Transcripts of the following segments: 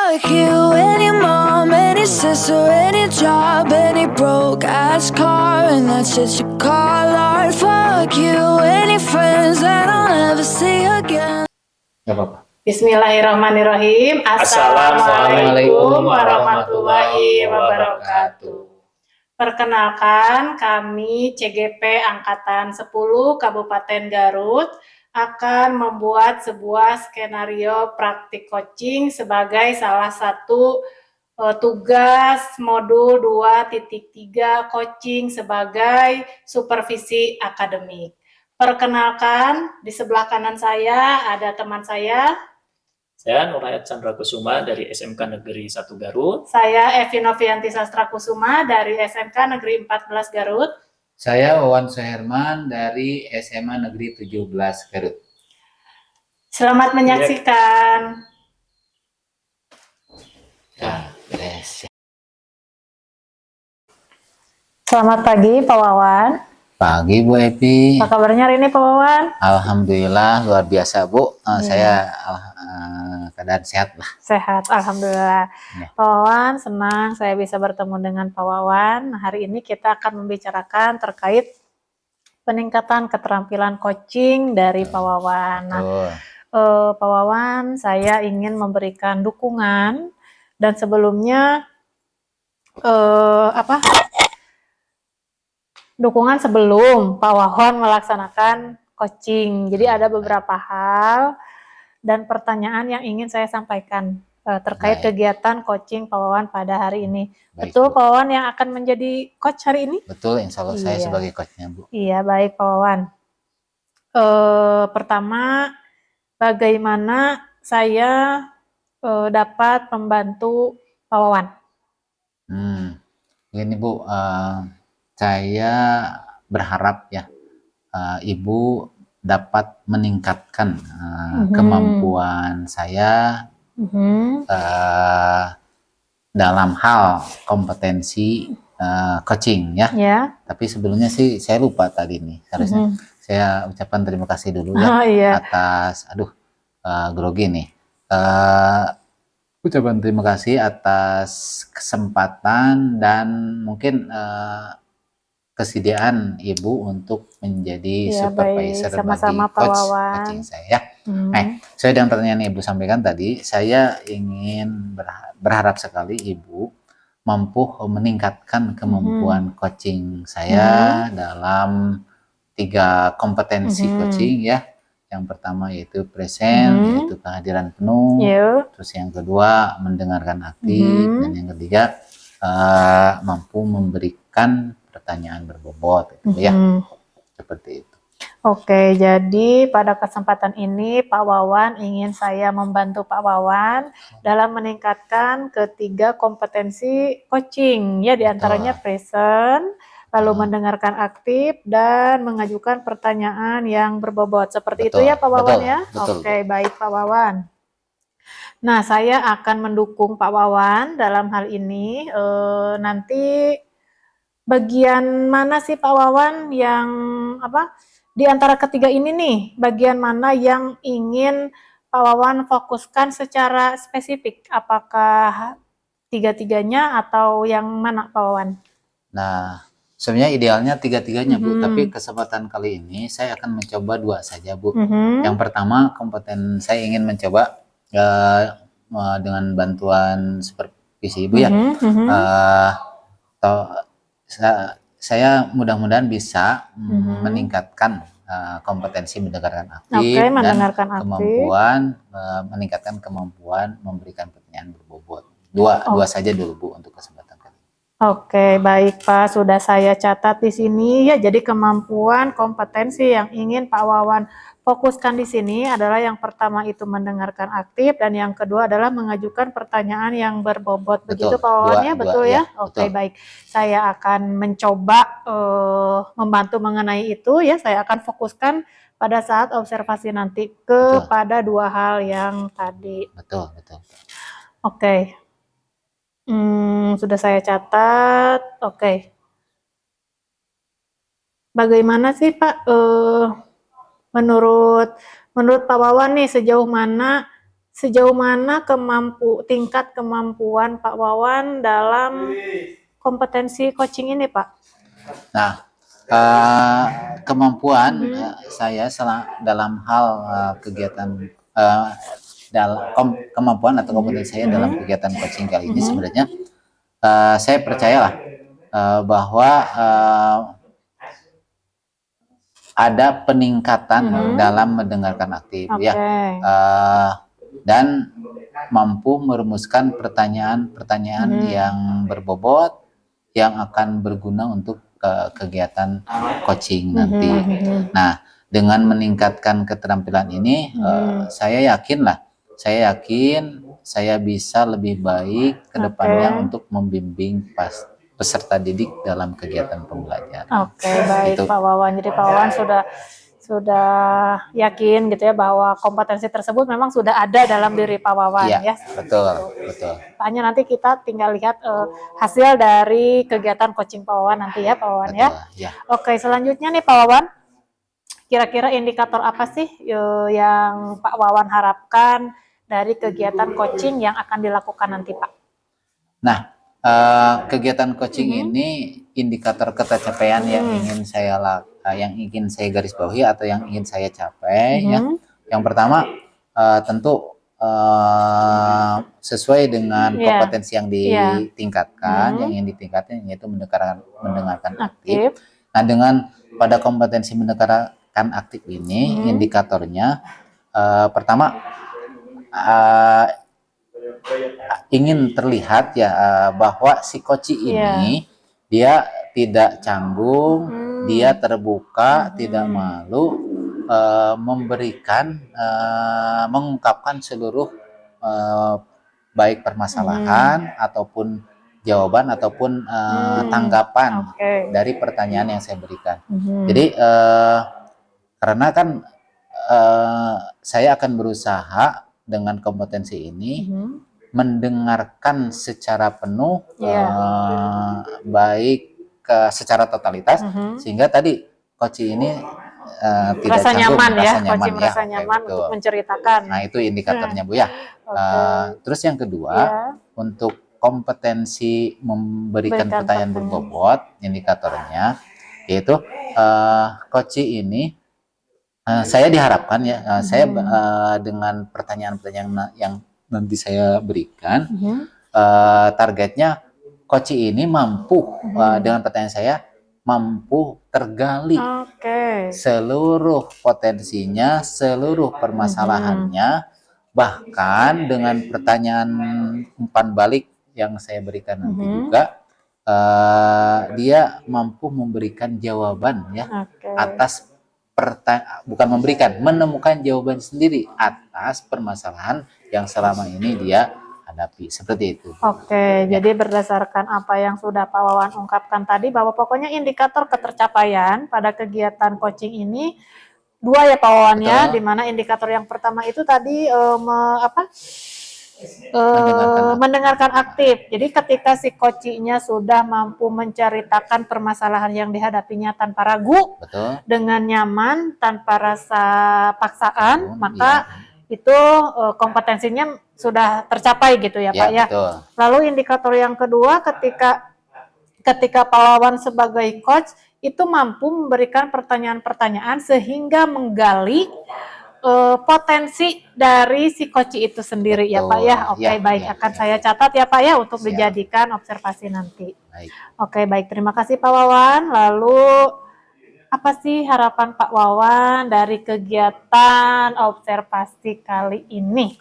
Fuck you, any mom, any sister, any job, any broke ass car, and that's shit you call art. Fuck you, any friends that I'll never see again. Gak apa-apa. Bismillahirrahmanirrahim. Assalamualaikum warahmatullahi wabarakatuh. Perkenalkan, kami CGP Angkatan 10 Kabupaten Garut akan membuat sebuah skenario praktik coaching sebagai salah satu tugas modul 2.3 coaching sebagai supervisi akademik. Perkenalkan, di sebelah kanan saya ada teman saya. Saya Nurhayat Chandra Kusuma dari SMK Negeri 1 Garut. Saya Evi Novianti Sastra Kusuma dari SMK Negeri 14 Garut. Saya Wawan Suherman dari SMA Negeri 17 Garut. Selamat menyaksikan. Ya, beres. Selamat pagi Pak Wawan. Pagi Bu Evi. Apa kabarnya hari ini Pak Wawan? Alhamdulillah luar biasa Bu. Saya keadaan sehat lah. Sehat, alhamdulillah. Ya. Pak Wawan, senang saya bisa bertemu dengan Pak Wawan. Hari ini kita akan membicarakan terkait peningkatan keterampilan coaching dari Pak Wawan. Nah, Pak Wawan, saya ingin memberikan dukungan dan sebelumnya dukungan sebelum Pak Wawan melaksanakan coaching. Jadi ada beberapa hal dan pertanyaan yang ingin saya sampaikan terkait kegiatan coaching Pak Wawan pada hari ini. Baik, betul Bu. Pak Wawan yang akan menjadi coach hari ini? Betul, insya Allah saya sebagai coachnya Bu. Iya, baik Pak Wawan. Pertama, bagaimana saya dapat membantu Pak Wawan? Ini Bu, saya berharap ya Ibu dapat meningkatkan kemampuan saya dalam hal kompetensi coaching ya. Tapi sebelumnya sih saya lupa tadi nih, harusnya saya ucapkan terima kasih dulu ya atas grogi nih. Ucapan terima kasih atas kesempatan dan mungkin kesediaan Ibu untuk menjadi supervisor sama-sama bagi Pak coach Wawan. coaching saya ya. Saya dengan pertanyaan Ibu sampaikan tadi, saya ingin berharap sekali Ibu mampu meningkatkan kemampuan coaching saya dalam 3 kompetensi coaching ya. Yang pertama yaitu present, yaitu kehadiran penuh. Terus yang kedua mendengarkan aktif, dan yang ketiga mampu memberikan pertanyaan berbobot, gitu ya. Seperti itu. Oke, jadi pada kesempatan ini Pak Wawan ingin saya membantu Pak Wawan dalam meningkatkan ketiga kompetensi coaching ya, diantaranya present, lalu mendengarkan aktif dan mengajukan pertanyaan yang berbobot. Seperti itu ya Pak Wawan ya? Oke, baik Pak Wawan. Nah, saya akan mendukung Pak Wawan dalam hal ini. Nanti bagian mana sih Pak Wawan yang di antara ketiga ini nih, bagian mana yang ingin Pak Wawan fokuskan secara spesifik? Apakah tiga-tiganya atau yang mana Pak Wawan? Nah, sebenarnya idealnya tiga-tiganya Bu, tapi kesempatan kali ini saya akan mencoba 2 saja Bu. Yang pertama, kompeten saya ingin mencoba dengan bantuan supervisi Ibu ya. Saya mudah-mudahan bisa meningkatkan kompetensi mendengarkan aktif dan kemampuan meningkatkan kemampuan memberikan pertanyaan berbobot. Dua saja dulu Bu untuk kesempatan kali. Oke, baik Pak, sudah saya catat di sini ya. Jadi kemampuan kompetensi yang ingin Pak Wawan fokuskan di sini adalah yang pertama itu mendengarkan aktif dan yang kedua adalah mengajukan pertanyaan yang berbobot. Begitu Pak Wawan ya, betul ya? Oke, baik. Saya akan mencoba membantu mengenai itu ya. Saya akan fokuskan pada saat observasi nanti kepada 2 hal yang tadi. Betul. Oke. Sudah saya catat. Oke. Bagaimana sih Pak menurut Pak Wawan nih, sejauh mana Sejauh mana tingkat kemampuan Pak Wawan dalam kompetensi coaching ini, Pak? Nah, kemampuan saya dalam hal kegiatan kemampuan atau kompetensi saya dalam kegiatan coaching kali ini sebenarnya saya percayalah bahwa ada peningkatan dalam mendengarkan aktif ya, dan mampu merumuskan pertanyaan-pertanyaan yang berbobot yang akan berguna untuk kegiatan coaching nanti. Nah, dengan meningkatkan keterampilan ini, saya yakin saya bisa lebih baik ke depannya untuk membimbing peserta didik dalam kegiatan pembelajaran. Oke, baik Pak Wawan. Jadi Pak Wawan sudah yakin gitu ya bahwa kompetensi tersebut memang sudah ada dalam diri Pak Wawan ya. Betul. Hanya nanti kita tinggal lihat hasil dari kegiatan coaching Pak Wawan nanti ya Pak Wawan ya. Oke, selanjutnya nih Pak Wawan, kira-kira indikator apa sih yang Pak Wawan harapkan dari kegiatan coaching yang akan dilakukan nanti Pak? Nah, kegiatan coaching ini indikator ketercapaian yang ingin saya garis bawahi atau yang ingin saya capai ya. Yang pertama tentu sesuai dengan kompetensi yang ditingkatkan, yang ingin ditingkatkan yaitu mendengarkan aktif. Nah, dengan pada kompetensi mendengarkan aktif ini indikatornya pertama ingin terlihat ya bahwa si coach ini dia tidak canggung, dia terbuka, tidak malu, mengungkapkan seluruh baik permasalahan ataupun jawaban ataupun tanggapan dari pertanyaan yang saya berikan. Jadi karena kan saya akan berusaha dengan kompetensi ini mendengarkan secara penuh, baik secara totalitas, sehingga tadi coach ini tidak merasa nyaman untuk menceritakan. Nah, itu indikatornya Bu ya. Terus yang kedua, untuk kompetensi memberikan pertanyaan berbobot, indikatornya yaitu coach ini saya diharapkan ya, saya dengan pertanyaan-pertanyaan yang nanti saya berikan, targetnya coach ini mampu dengan pertanyaan saya mampu tergali seluruh potensinya, seluruh permasalahannya, bahkan dengan pertanyaan umpan balik yang saya berikan nanti juga dia mampu memberikan jawaban ya atas menemukan jawaban sendiri atas permasalahan yang selama ini dia hadapi, seperti itu. Jadi berdasarkan apa yang sudah Pak Wawan ungkapkan tadi, bahwa pokoknya indikator ketercapaian pada kegiatan coaching ini dua ya Pak Wawan ya, di mana indikator yang pertama itu tadi mendengarkan aktif. Jadi ketika si coachingnya sudah mampu menceritakan permasalahan yang dihadapinya tanpa ragu, dengan nyaman, tanpa rasa paksaan, maka itu kompetensinya sudah tercapai gitu ya Pak ya. Lalu indikator yang kedua, ketika Pak Wawan sebagai coach itu mampu memberikan pertanyaan-pertanyaan sehingga menggali potensi dari si coach itu sendiri ya Pak ya. Baik, akan saya catat ya Pak ya untuk dijadikan observasi nanti. Baik, terima kasih Pak Wawan. Lalu apa sih harapan Pak Wawan dari kegiatan observasi kali ini?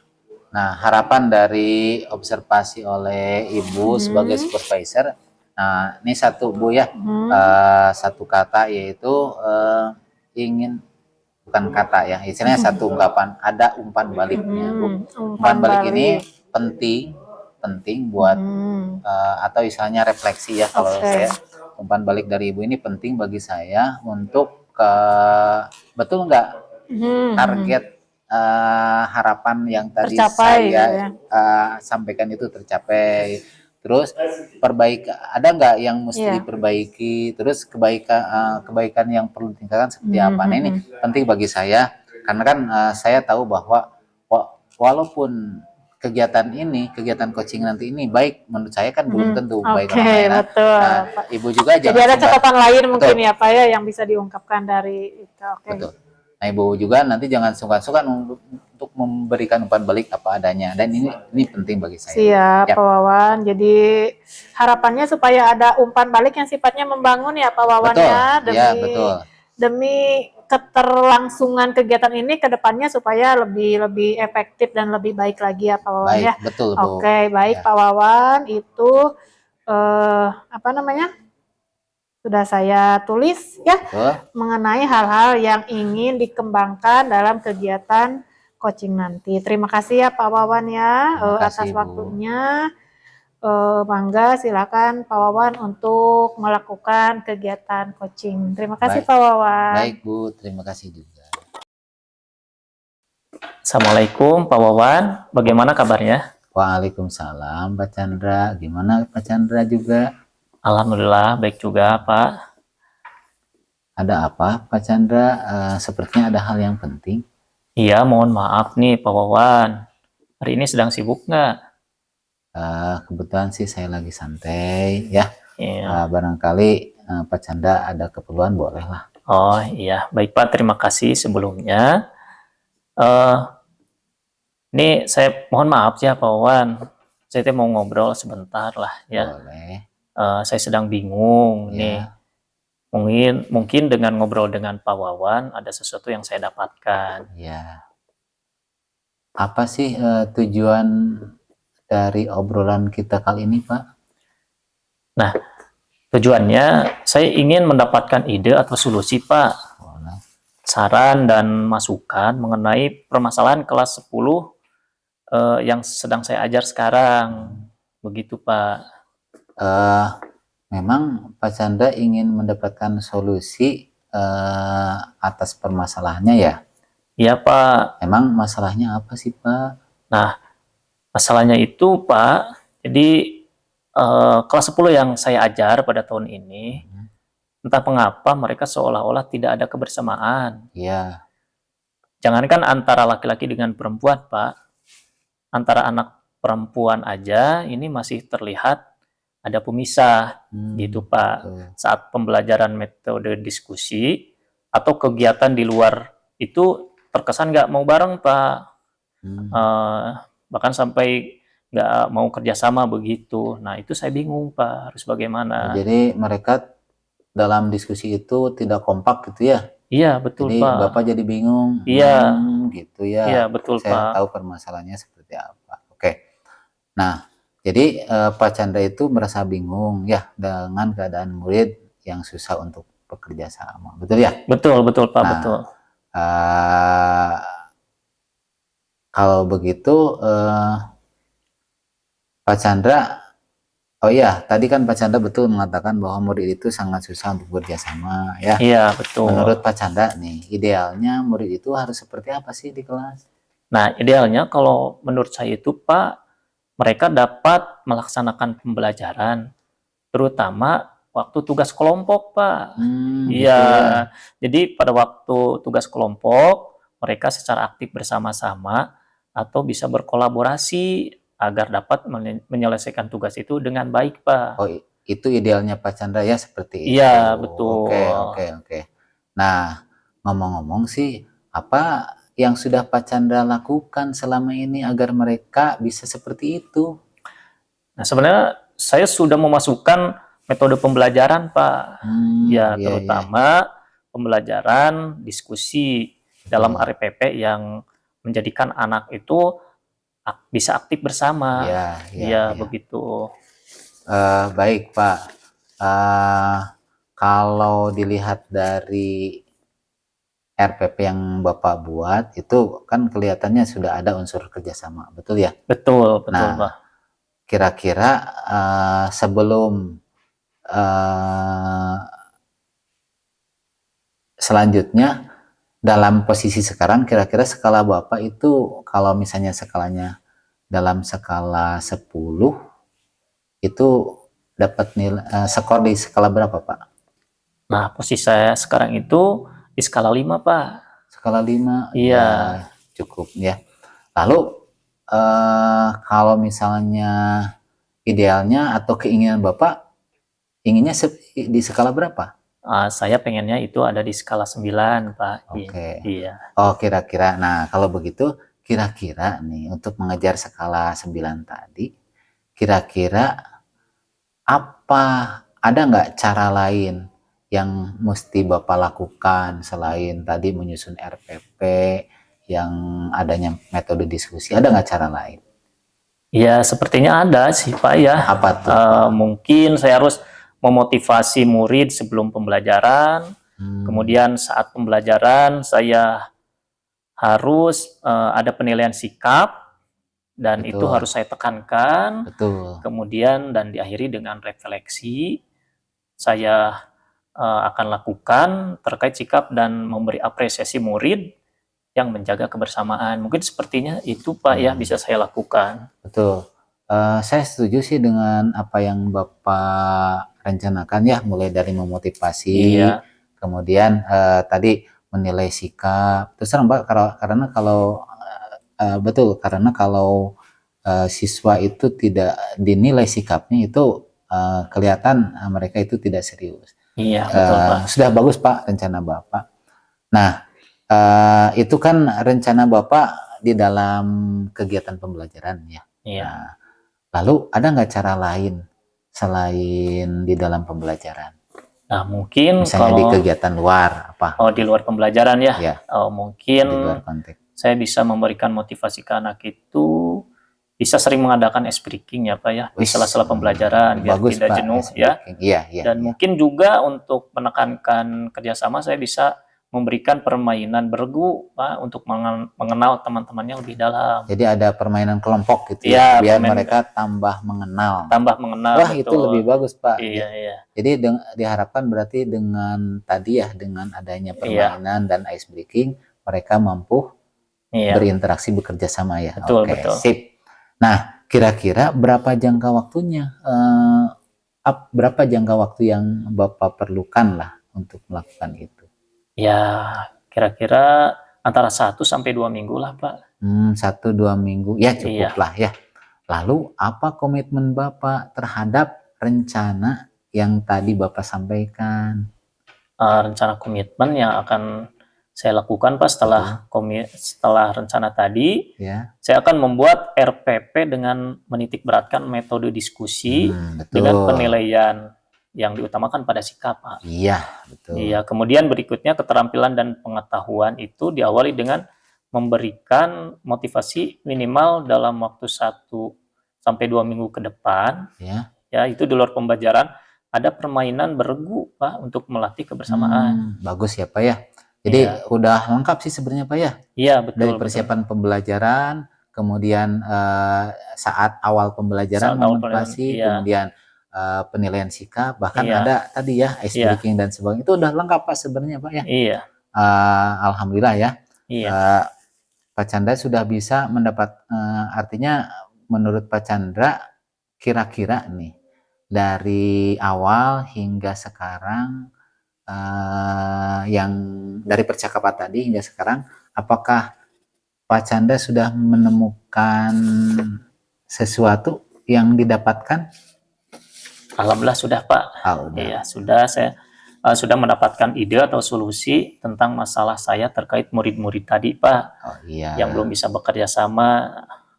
Nah, harapan dari observasi oleh Ibu sebagai supervisor, nah ini satu Bu ya, satu kata yaitu bukan kata ya, istilahnya satu ungkapan, ada umpan baliknya Bu. Umpan balik ini penting buat atau istilahnya refleksi ya, kalau saya umpan balik dari Ibu ini penting bagi saya untuk betul nggak target harapan yang tadi saya sampaikan itu tercapai. Terus ada nggak yang mesti diperbaiki, terus kebaikan yang perlu ditingkatkan seperti apa. Nah, ini penting bagi saya karena kan saya tahu bahwa walaupun kegiatan coaching nanti ini baik, menurut saya kan belum tentu baik Oke, orang lain. betul. Nah, Ibu juga Jadi jangan ada sungkan. catatan lain mungkin Betul. ya Pak ya yang bisa diungkapkan dari itu. Oke. Betul. Nah, Ibu juga nanti jangan sungkan-sungkan untuk memberikan umpan balik apa adanya. Dan ini penting bagi saya. Siap, Ya. Pak Wawan. Jadi harapannya supaya ada umpan balik yang sifatnya membangun ya Pak Wawan Betul. ya, Ya, betul. demi keterlangsungan kegiatan ini ke depannya supaya lebih efektif dan lebih baik lagi ya Pak Wawan Baik, ya. betul, Bu. Oke, baik Ya. Pak Wawan, itu apa namanya? Sudah saya tulis ya Betul. mengenai hal-hal yang ingin dikembangkan dalam kegiatan coaching nanti. Terima kasih ya Pak Wawan ya Terima kasih, atas Bu. waktunya. Mangga silakan Pak Wawan untuk melakukan kegiatan coaching. Terima kasih Baik. Pak Wawan. Baik, Bu. Terima kasih juga. Assalamualaikum Pak Wawan, bagaimana kabarnya? Waalaikumsalam, Pak Chandra. Gimana Pak Chandra juga? Alhamdulillah baik juga Pak. Ada apa, Pak Chandra? Sepertinya ada hal yang penting. Iya, mohon maaf nih Pak Wawan. Hari ini sedang sibuk nggak? Kebetulan sih saya lagi santai, ya. Iya. Barangkali Pak Chandra ada keperluan, bolehlah. Oh iya, baik Pak, terima kasih sebelumnya. Eh, Ini saya mohon maaf ya Pak Wawan. Saya mau ngobrol sebentar lah ya. Boleh. Saya sedang bingung Ya. nih. Mungkin dengan ngobrol dengan Pak Wawan ada sesuatu yang saya dapatkan. Ya. Apa sih tujuan dari obrolan kita kali ini, Pak? Nah, tujuannya saya ingin mendapatkan ide atau solusi Pak. Boleh. Saran dan masukan mengenai permasalahan kelas 10 yang sedang saya ajar sekarang. Begitu Pak. Memang Pak Chandra ingin mendapatkan solusi atas permasalahannya ya? Iya Pak. Emang masalahnya apa sih, Pak? Nah, masalahnya itu Pak, jadi kelas 10 yang saya ajar pada tahun ini, entah mengapa mereka seolah-olah tidak ada kebersamaan. Iya. Jangankan antara laki-laki dengan perempuan Pak, antara anak perempuan aja ini masih terlihat ada pemisah gitu Pak. Betul. Saat pembelajaran metode diskusi atau kegiatan di luar itu terkesan nggak mau bareng Pak. Bahkan sampai nggak mau kerjasama begitu. Nah itu saya bingung Pak, harus bagaimana. Jadi mereka dalam diskusi itu tidak kompak gitu ya? Iya betul Jadi Pak. Bapak jadi bingung. Iya. Gitu ya. Iya betul Saya Pak. tahu permasalahannya seperti apa. Oke. Nah, jadi Pak Chandra itu merasa bingung ya dengan keadaan murid yang susah untuk bekerja sama. Betul ya? Betul Pak, Nah, betul. Kalau begitu Pak Chandra, oh iya, tadi kan Pak Chandra betul mengatakan bahwa murid itu sangat susah untuk bekerja sama ya. Iya betul. Menurut Pak Chandra nih, idealnya murid itu harus seperti apa sih di kelas? Nah idealnya kalau menurut saya itu Pak, mereka dapat melaksanakan pembelajaran, terutama waktu tugas kelompok Pak. Gitu Iya, ya. jadi pada waktu tugas kelompok, mereka secara aktif bersama-sama atau bisa berkolaborasi agar dapat menyelesaikan tugas itu dengan baik Pak. Oh, itu idealnya Pak Chandra ya, seperti itu. Iya betul. Oke. Nah, ngomong-ngomong sih, apa yang sudah Pak Chandra lakukan selama ini agar mereka bisa seperti itu? Nah sebenarnya saya sudah memasukkan metode pembelajaran Pak. Ya Iya. terutama pembelajaran diskusi dalam RPP yang menjadikan anak itu bisa aktif bersama. Iya. Begitu. Baik Pak. Kalau dilihat dari RPP yang Bapak buat itu kan kelihatannya sudah ada unsur kerjasama, betul ya? Betul Nah, Pak. Kira-kira sebelum selanjutnya dalam posisi sekarang, kira-kira skala Bapak itu kalau misalnya skalanya dalam skala 10 itu dapat nilai skor di skala berapa Pak? Nah posisi saya sekarang itu di skala 5 Pak. Skala 5? Iya. Ya, cukup ya. Lalu kalau misalnya idealnya atau keinginan Bapak, inginnya di skala berapa? Saya pengennya itu ada di skala 9, Pak. Oke. Iya. Oh, kira-kira. Nah, kalau begitu, kira-kira nih untuk mengejar skala 9 tadi, kira-kira ada nggak cara lain yang mesti Bapak lakukan selain tadi menyusun RPP, yang adanya metode diskusi, ada nggak cara lain? Ya, sepertinya ada sih, Pak ya. Apa tuh, Pak? Mungkin saya harus memotivasi murid sebelum pembelajaran. Kemudian saat pembelajaran saya harus ada penilaian sikap dan itu Betul. harus saya tekankan. Betul. Kemudian dan diakhiri dengan refleksi. Saya akan lakukan terkait sikap dan memberi apresiasi murid yang menjaga kebersamaan. Mungkin sepertinya itu, Pak ya, bisa saya lakukan. Betul. Saya setuju sih dengan apa yang Bapak rencanakan ya, mulai dari memotivasi, Iya. kemudian tadi menilai sikap. Terus terang Pak, karena kalau betul, karena kalau siswa itu tidak dinilai sikapnya itu kelihatan mereka itu tidak serius. Iya, betul, Pak. Sudah bagus Pak rencana Bapak. Nah, itu kan rencana Bapak di dalam kegiatan pembelajaran ya. Iya. Nah, lalu ada nggak cara lain selain di dalam pembelajaran? Nah, mungkin Misalnya kalau di kegiatan luar apa? di luar pembelajaran ya, Ya, mungkin di luar konteks. saya bisa memberikan motivasi ke anak itu bisa sering mengadakan ice breaking ya Pak ya, di sela-sela pembelajaran biar Bagus, tidak Pak, jenuh ice ya. breaking. Iya, iya. Dan mungkin juga untuk menekankan kerjasama saya bisa memberikan permainan bergu Pak untuk mengenal teman-temannya lebih dalam. Jadi ada permainan kelompok gitu Iya, ya, biar permainan- mereka tambah mengenal. Wah, Itu lebih bagus Pak. Iya, iya. Jadi diharapkan berarti dengan tadi ya, dengan adanya permainan dan ice breaking, mereka mampu berinteraksi, bekerja sama ya. Betul, Oke, betul. sip. Nah, kira-kira berapa jangka waktunya? Berapa jangka waktu yang Bapak perlukan lah untuk melakukan itu? Ya, kira-kira antara 1 sampai 2 minggu lah, Pak. 1-2 minggu, ya cukup Iya. lah ya. Lalu apa komitmen Bapak terhadap rencana yang tadi Bapak sampaikan? Rencana komitmen yang akan saya lakukan Pak setelah rencana tadi, Ya, saya akan membuat RPP dengan menitik beratkan metode diskusi dengan betul. penilaian yang diutamakan pada sikap, Pak. Iya, betul. Iya, kemudian berikutnya keterampilan dan pengetahuan itu diawali dengan memberikan motivasi minimal dalam waktu 1 sampai 2 minggu ke depan. Ya. Ya, itu di luar pembelajaran ada permainan bergu, Pak, untuk melatih kebersamaan. Bagus ya, Pak ya. Jadi udah lengkap sih sebenarnya Pak ya. Iya, betul. Dari persiapan pembelajaran, kemudian saat awal pembelajaran motivasi, kemudian penilaian sikap, bahkan ada tadi ya ice breaking dan sebagainya. Itu udah lengkap Pak sebenarnya Pak ya. Iya. Alhamdulillah ya. Iya. Pak Chandra sudah bisa mendapat, artinya menurut Pak Chandra kira-kira nih dari awal hingga sekarang, yang dari percakapan tadi hingga sekarang, apakah Pak Chandra sudah menemukan sesuatu yang didapatkan? Alhamdulillah sudah Pak. Iya, sudah. Saya sudah mendapatkan ide atau solusi tentang masalah saya terkait murid-murid tadi Pak. Yang belum bisa bekerja sama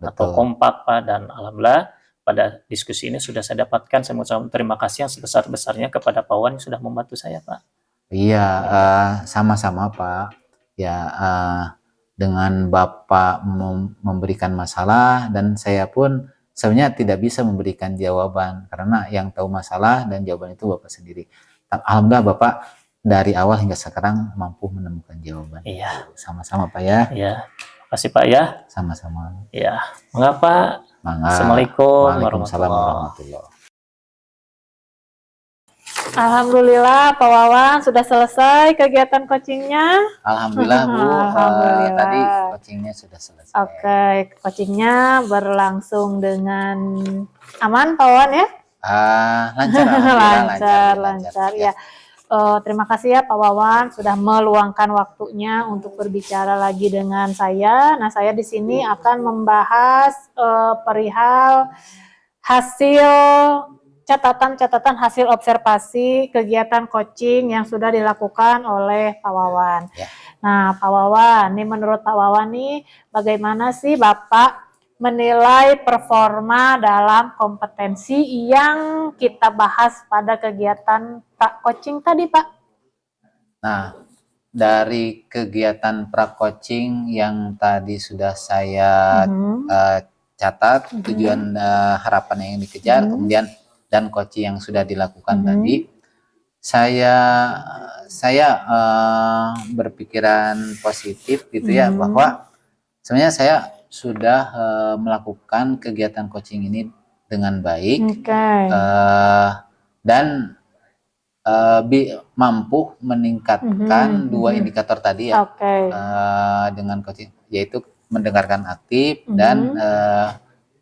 atau kompak Pak, dan alhamdulillah pada diskusi ini sudah saya dapatkan. Saya mengucapkan terima kasih yang sebesar-besarnya kepada Pak Wan yang sudah membantu saya Pak. Iya, sama-sama Pak. Ya, dengan Bapak memberikan masalah dan saya pun sebenarnya tidak bisa memberikan jawaban karena yang tahu masalah dan jawaban itu Bapak sendiri. Alhamdulillah Bapak dari awal hingga sekarang mampu menemukan jawaban. Iya. Sama-sama Pak ya. Iya. Terima kasih Pak ya. Sama-sama. Iya. Mengapa? Assalamualaikum warahmatullahi. Alhamdulillah Pak Wawan sudah selesai kegiatan coachingnya. Alhamdulillah Bu. Alhamdulillah. Tadi coachingnya sudah selesai. Oke, coachingnya berlangsung dengan aman Pak Wawan ya? Lancar, lancar ya. Terima kasih ya Pak Wawan sudah meluangkan waktunya untuk berbicara lagi dengan saya. Nah, saya di sini akan membahas perihal hasil catatan hasil observasi kegiatan coaching yang sudah dilakukan oleh Pak Wawan. Ya. Nah, Pak Wawan, nih menurut Pak Wawan nih, bagaimana sih Bapak menilai performa dalam kompetensi yang kita bahas pada kegiatan pra-coaching tadi, Pak? Nah, dari kegiatan pra-coaching yang tadi sudah saya catat, tujuan harapan yang dikejar, kemudian dan coaching yang sudah dilakukan tadi, saya berpikiran positif gitu ya, bahwa sebenarnya saya sudah melakukan kegiatan coaching ini dengan baik, dan mampu meningkatkan dua indikator tadi ya, dengan coaching, yaitu mendengarkan aktif dan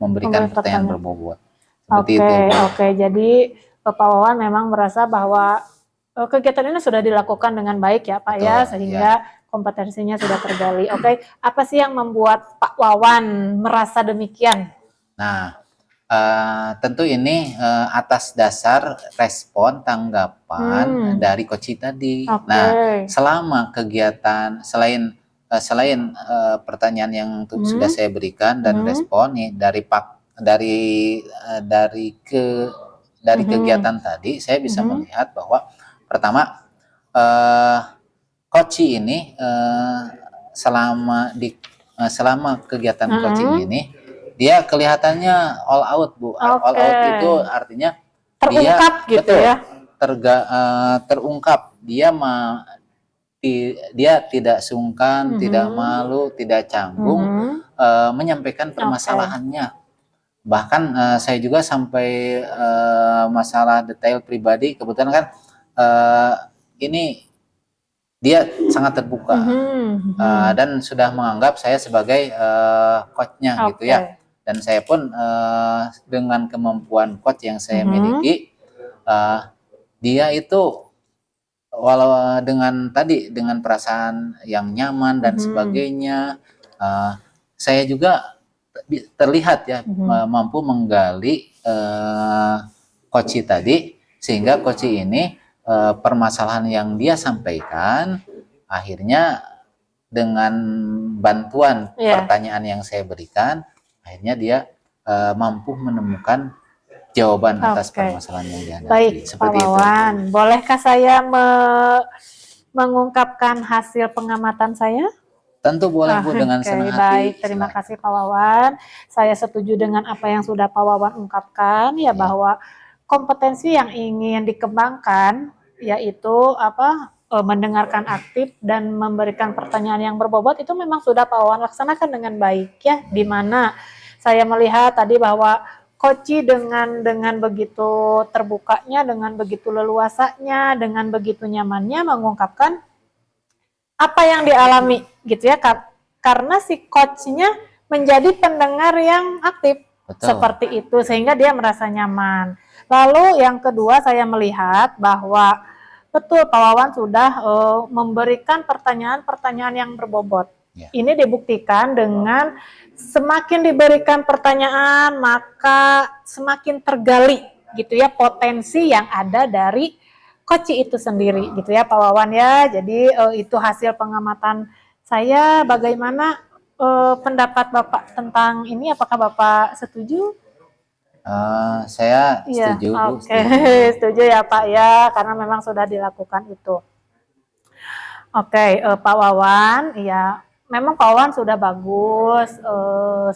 memberikan pertanyaan berbobot. Seperti itu. Oke, jadi Pak Wawan memang merasa bahwa kegiatan ini sudah dilakukan dengan baik ya Pak. Betul, ya, sehingga kompetensinya sudah tergali. Oke, apa sih yang membuat Pak Wawan merasa demikian? Nah, tentu ini atas dasar respon tanggapan dari coach dari. Nah, selama kegiatan selain pertanyaan yang sudah saya berikan dan respon nih dari kegiatan tadi, saya bisa melihat bahwa pertama coach ini selama kegiatan coaching ini dia kelihatannya all out, Bu. All out itu artinya terungkap dia, gitu ya. Terungkap. Dia tidak sungkan, tidak malu, tidak canggung menyampaikan permasalahannya. Bahkan saya juga sampai masalah detail pribadi, kebetulan kan ini dia sangat terbuka dan sudah menganggap saya sebagai coachnya gitu ya. Dan saya pun dengan kemampuan coach yang saya miliki, dia itu walau dengan perasaan yang nyaman dan sebagainya, saya juga terlihat ya mampu menggali coach tadi, sehingga coach ini permasalahan yang dia sampaikan akhirnya dengan bantuan pertanyaan yang saya berikan, akhirnya dia mampu menemukan jawaban atas permasalahan yang dihadapi. Baik, seperti Pak Wawan, bolehkah saya mengungkapkan hasil pengamatan saya? Tentu boleh, Bu, dengan senang hati. Baik, terima kasih Pak Wawan. Saya setuju dengan apa yang sudah Pak Wawan ungkapkan ya, bahwa kompetensi yang ingin dikembangkan yaitu mendengarkan aktif dan memberikan pertanyaan yang berbobot itu memang sudah Pak Wawan laksanakan dengan baik ya, di mana saya melihat tadi bahwa coach dengan begitu terbukanya, dengan begitu leluasanya, dengan begitu nyamannya mengungkapkan apa yang dialami gitu ya, karena si coachnya menjadi pendengar yang aktif. Betul. Seperti itu, sehingga dia merasa nyaman. Lalu yang kedua, saya melihat bahwa betul Pak Wawan sudah memberikan pertanyaan-pertanyaan yang berbobot. Ini dibuktikan dengan semakin diberikan pertanyaan, maka semakin tergali gitu ya potensi yang ada dari coach itu sendiri gitu ya Pak Wawan ya. Jadi itu hasil pengamatan saya. Bagaimana pendapat Bapak tentang ini? Apakah Bapak setuju? Saya setuju, Bu. Setuju ya Pak ya, karena memang sudah dilakukan itu. Pak Wawan, ya memang Pak Wawan sudah bagus,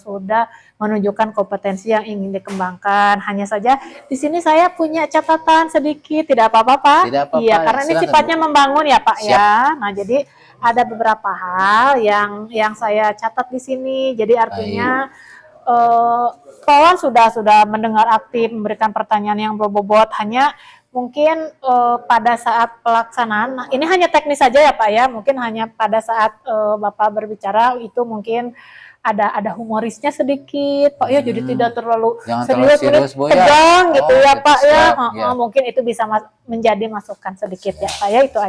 sudah menunjukkan kompetensi yang ingin dikembangkan. Hanya saja di sini saya punya catatan sedikit, tidak apa-apa Pak? Tidak apa-apa. Iya, karena ini sifatnya membangun ya Pak. Siap. Ya. Nah, jadi ada beberapa hal yang saya catat di sini. Jadi artinya Pak Wawan sudah mendengar aktif, memberikan pertanyaan yang berbobot. Hanya mungkin pada saat pelaksanaan, ini hanya teknis saja ya Pak ya, mungkin hanya pada saat Bapak berbicara itu mungkin ada humorisnya sedikit, Pak ya, jadi tidak terlalu jangan terlalu serius, Bu, ya. tegang gitu ya gitu, Pak ya. ya. Mungkin itu bisa menjadi masukan sedikit ya Pak ya, itu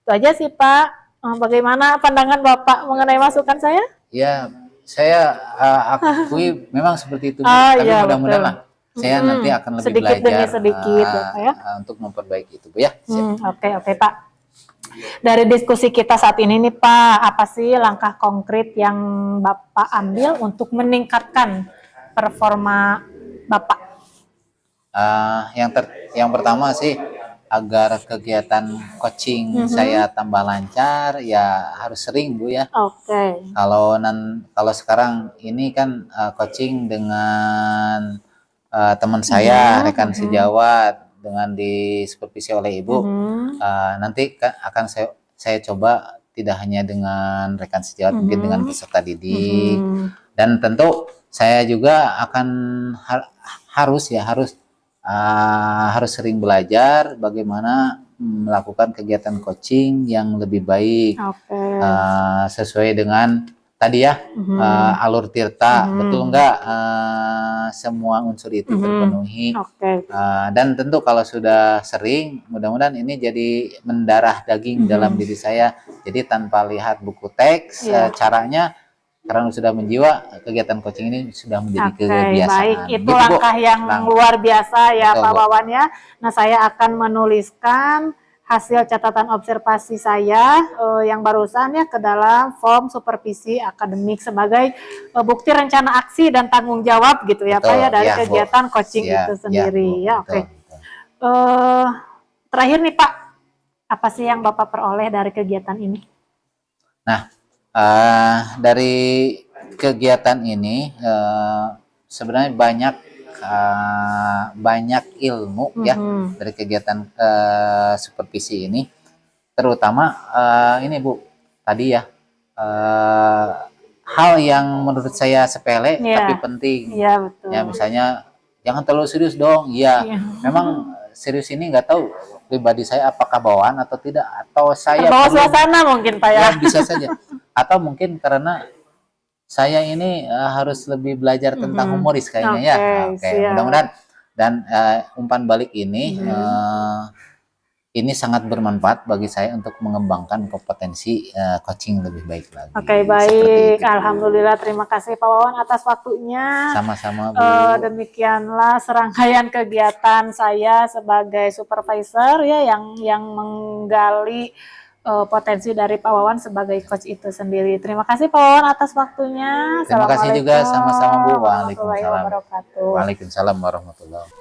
aja sih Pak. Bagaimana pandangan Bapak mengenai masukan saya? Ya, saya akui memang seperti itu, Bu. Tapi Iya, mudah-mudahan lah saya nanti akan lebih sedikit belajar demi sedikit ya Pak ya. Untuk memperbaiki itu, Bu ya. Oke Pak. Dari diskusi kita saat ini nih Pak, apa sih langkah konkret yang Bapak ambil untuk meningkatkan performa Bapak? Yang pertama sih, agar kegiatan coaching saya tambah lancar, ya harus sering, Bu ya. Oke. Kalau sekarang ini kan coaching dengan teman saya, rekan sejawat, dengan disupervisi oleh Ibu. Nanti akan saya coba tidak hanya dengan rekan sejawat, mungkin dengan peserta didik. Dan tentu saya juga akan harus sering belajar bagaimana melakukan kegiatan coaching yang lebih baik, sesuai dengan tadi ya, alur tirta, betul nggak semua unsur itu terpenuhi. Dan tentu kalau sudah sering, mudah-mudahan ini jadi mendarah daging dalam diri saya, jadi tanpa lihat buku teks, caranya karena sudah menjiwa, kegiatan coaching ini sudah menjadi kebiasaan. Baik, itu gitu, langkah yang luar biasa ya betul, Pak Wawan ya. Nah, saya akan menuliskan hasil catatan observasi saya yang barusan ya ke dalam form supervisi akademik sebagai bukti rencana aksi dan tanggung jawab gitu ya Pak ya, dari kegiatan coaching itu sendiri ya. Oke. Terakhir nih Pak, apa sih yang Bapak peroleh dari kegiatan ini? Nah, dari kegiatan ini sebenarnya banyak ilmu ya dari kegiatan supervisi ini, terutama ini Bu tadi ya, hal yang menurut saya sepele tapi penting. Betul. Ya misalnya jangan terlalu serius dong. Memang serius ini nggak tahu pribadi saya apakah bawaan atau tidak, atau saya terbawa suasana mungkin Pak ya. Bisa saja. Atau mungkin karena saya ini harus lebih belajar tentang humoris kayaknya mudah-mudahan. Dan umpan balik ini sangat bermanfaat bagi saya untuk mengembangkan kompetensi coaching lebih baik lagi. Baik. Alhamdulillah, terima kasih Pak Wawan atas waktunya. Sama-sama Bu. Demikianlah serangkaian kegiatan saya sebagai supervisor ya yang menggali potensi dari Pak Wawan sebagai coach itu sendiri. Terima kasih Pak Wawan atas waktunya. Terima kasih juga, sama-sama Bu. Waalaikumsalam warahmatullahi wabarakatuh. Waalaikumsalam warahmatullahi wabarakatuh.